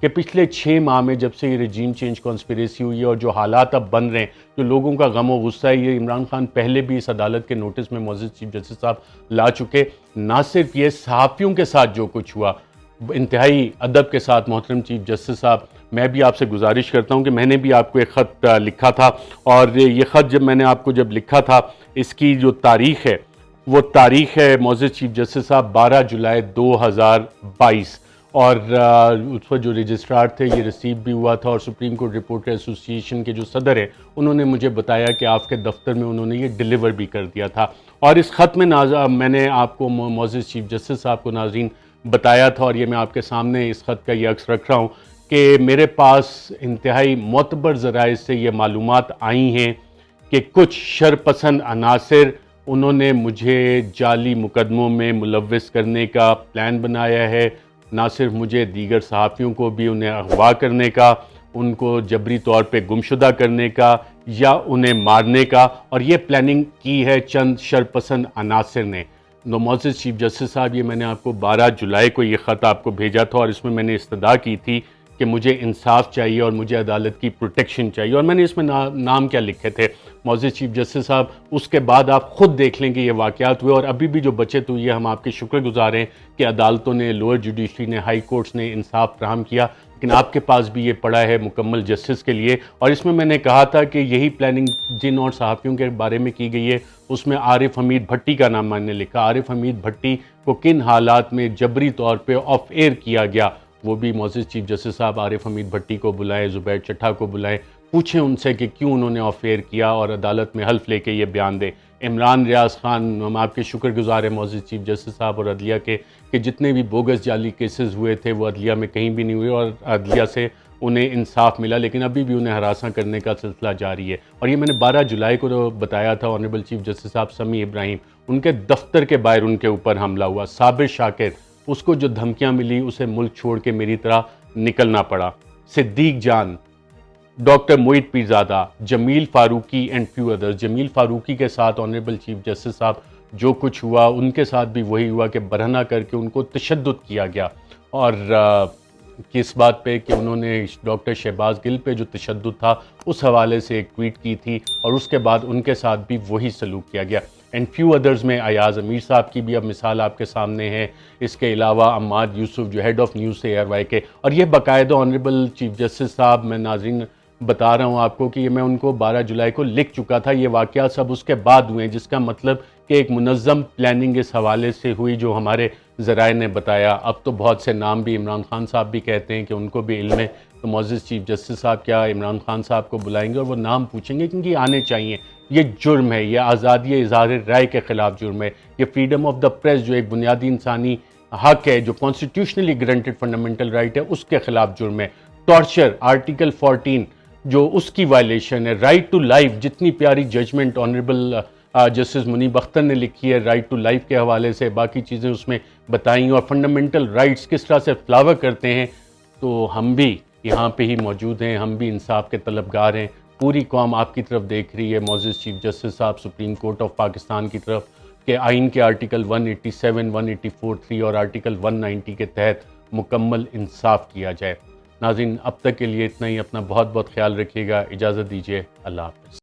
کہ پچھلے 6 ماہ میں جب سے یہ رجیم چینج کانسپریسی ہوئی ہے اور جو حالات اب بن رہے ہیں، جو لوگوں کا غم و غصہ ہے، یہ عمران خان پہلے بھی اس عدالت کے نوٹس میں معزز چیف جسٹس صاحب لا چکے۔ نہ صرف یہ، صحافیوں کے ساتھ جو کچھ ہوا انتہائی ادب کے ساتھ، محترم چیف جسٹس صاحب میں بھی آپ سے گزارش کرتا ہوں کہ میں نے بھی آپ کو ایک خط لکھا تھا، اور یہ خط جب میں نے آپ کو جب لکھا تھا، اس کی جو تاریخ ہے وہ تاریخ ہے معزز چیف جسٹس صاحب 12 جولائی 2022، اور اس پر جو رجسٹرار تھے یہ ریسیو بھی ہوا تھا، اور سپریم کورٹ رپورٹر ایسوسی ایشن کے جو صدر ہیں انہوں نے مجھے بتایا کہ آپ کے دفتر میں انہوں نے یہ ڈیلیور بھی کر دیا تھا۔ اور اس خط میں میں نے آپ کو معزز چیف جسٹس صاحب کو ناظرین بتایا تھا، اور یہ میں آپ کے سامنے اس خط کا یہ عکس رکھ رہا ہوں کہ میرے پاس انتہائی معتبر ذرائع سے یہ معلومات آئی ہیں کہ کچھ شرپسند عناصر انہوں نے مجھے جعلی مقدموں میں ملوث کرنے کا پلان بنایا ہے، نہ صرف مجھے، دیگر صحافیوں کو بھی، انہیں اغوا کرنے کا، ان کو جبری طور پہ گمشدہ کرنے کا یا انہیں مارنے کا، اور یہ پلاننگ کی ہے چند شرپسند عناصر نے۔ معزز چیف جسٹس صاحب یہ میں نے آپ کو 12 جولائی کو یہ خط آپ کو بھیجا تھا، اور اس میں نے استدعا کی تھی کہ مجھے انصاف چاہیے اور مجھے عدالت کی پروٹیکشن چاہیے، اور میں نے اس میں نام کیا لکھے تھے معزز چیف جسٹس صاحب، اس کے بعد آپ خود دیکھ لیں کہ یہ واقعات ہوئے، اور ابھی بھی جو بچت ہوئی ہے ہم آپ کے شکر گزار ہیں کہ عدالتوں نے، لوئر جوڈیشری نے، ہائی کورٹس نے انصاف فراہم کیا، لیکن آپ کے پاس بھی یہ پڑا ہے مکمل جسٹس کے لیے۔ اور اس میں نے کہا تھا کہ یہی پلاننگ جن اور صحافیوں کے بارے میں کی گئی ہے، اس میں عارف حمید بھٹی کا نام میں نے لکھا۔ عارف حمید بھٹی کو کن حالات میں جبری طور پہ آف ایئر کیا گیا، وہ بھی معزز چیف جسٹس صاحب عارف حمید بھٹی کو بلائیں، زبیر چٹھا کو بلائیں، پوچھیں ان سے کہ کیوں انہوں نے آف ایئر کیا، اور عدالت میں حلف لے کے یہ بیان دیں۔ عمران ریاض خان، ہم آپ کے شکر گزار ہیں معزز چیف جسٹس صاحب اور عدلیہ کے کہ جتنے بھی بوگس جعلی کیسز ہوئے تھے وہ عدلیہ میں کہیں بھی نہیں ہوئے، اور عدلیہ سے انہیں انصاف ملا، لیکن ابھی بھی انہیں ہراساں کرنے کا سلسلہ جاری ہے۔ اور یہ میں نے 12 جولائی کو بتایا تھا، آنریبل چیف جسٹس صاحب سمیع ابراہیم، ان کے دفتر کے باہر ان کے اوپر حملہ ہوا۔ صابر شاکر، اس کو جو دھمکیاں ملی اسے ملک چھوڑ کے میری طرح نکلنا پڑا۔ Siddiq Jan, doctor Moeed Pirzada, Jamil Farooqi and few others, Jamil Farooqi کے ساتھ آنریبل چیف جسٹس صاحب جو کچھ ہوا ان کے ساتھ بھی وہی ہوا کہ برہنہ کر کے ان کو تشدد کیا گیا، اور کس بات پہ کہ انہوں نے ڈاکٹر شہباز گل پہ جو تشدد تھا اس حوالے سے ایک ٹویٹ کی تھی، اور اس کے بعد ان کے ساتھ بھی وہی سلوک کیا گیا۔ اینڈ فیو ادرز میں ایاز امیر صاحب کی بھی اب مثال آپ کے سامنے ہے، اس کے علاوہ عماد یوسف جو ہیڈ آف نیوز سے ایئر وائی کے، اور یہ باقاعدہ آنریبل چیف جسٹس صاحب، میں ناظرین بتا رہا ہوں آپ کو کہ یہ میں ان کو 12 جولائی کو لکھ چکا تھا، یہ واقعات سب اس کے بعد ہوئے ہیں، جس کا مطلب کہ ایک منظم پلاننگ اس حوالے سے ہوئی جو ہمارے ذرائع نے بتایا۔ اب تو بہت سے نام بھی عمران خان صاحب بھی کہتے ہیں کہ ان کو بھی علم ہے، تو معزز چیف جسٹس صاحب کیا عمران خان صاحب کو بلائیں گے اور وہ نام پوچھیں گے، کیونکہ یہ آنے چاہیے۔ یہ جرم ہے، یہ آزادی اظہار رائے کے خلاف جرم ہے، یہ فریڈم آف دا پریس جو ایک بنیادی انسانی حق ہے، جو کانسٹیٹیوشنلی گرانٹڈ فنڈامنٹل رائٹ ہے، اس کے خلاف جرم ہے۔ ٹارچر، آرٹیکل 14 جو اس کی وائلیشن ہے۔ رائٹ ٹو لائف، جتنی پیاری ججمنٹ آنریبل جسٹس منیب اختر نے لکھی ہے رائٹ ٹو لائف کے حوالے سے، باقی چیزیں اس میں بتائیں، اور فنڈامنٹل رائٹس کس طرح سے فلاور کرتے ہیں، تو ہم بھی یہاں پہ ہی موجود ہیں، ہم بھی انصاف کے طلبگار ہیں۔ پوری قوم آپ کی طرف دیکھ رہی ہے، معزز چیف جسٹس صاحب، سپریم کورٹ آف پاکستان کی طرف، کہ آئین کے آرٹیکل 187، 184(3) اور آرٹیکل 190 کے تحت مکمل انصاف کیا جائے۔ ناظرین اب تک کے لیے اتنا ہی، اپنا بہت بہت خیال رکھیے گا، اجازت دیجیے، اللہ حافظ۔